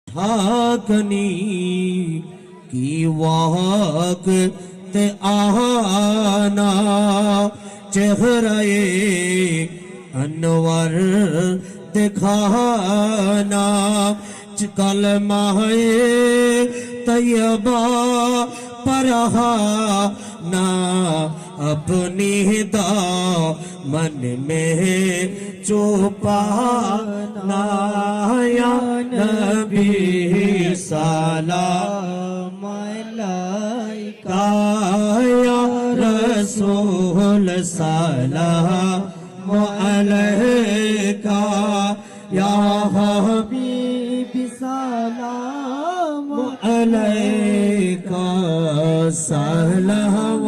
ठाकनी की वक्त आना चेहरे अनवर दिखाना कलमा तैयबा पढ़ाना अपनी दामन में छुपाना या नबी सलाम अलैका या रसूल सलाम अलैका या हबीब सलाम अलैका सलवातुल्लाह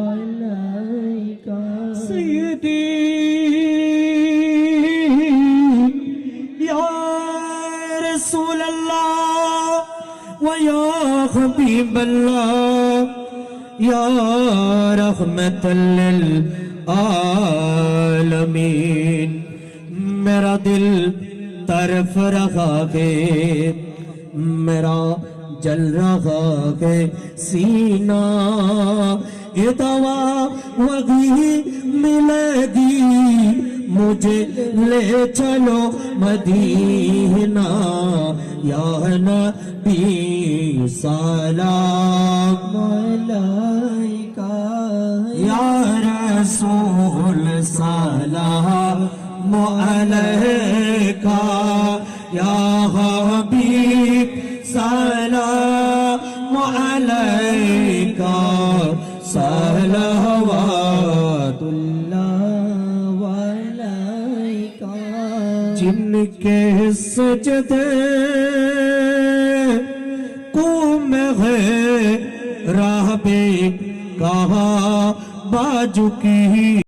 अलैका सय्यदी या रसूल अल्लाह व या हबीब अल्लाह या रहमतल लिल आलमीन। मेरा दिल तरफ रहा है, मेरा जल रहा है सीना, ये दवा वही मिलेगी मुझे ले चलो मदीना या नबी सलाम अलैका या रसूल सलाम अलैका या हबीब सलाम अलैका सलवातुल्लाह अलैका। जिनके सजदे को मैं है राह पे कहा बाजू की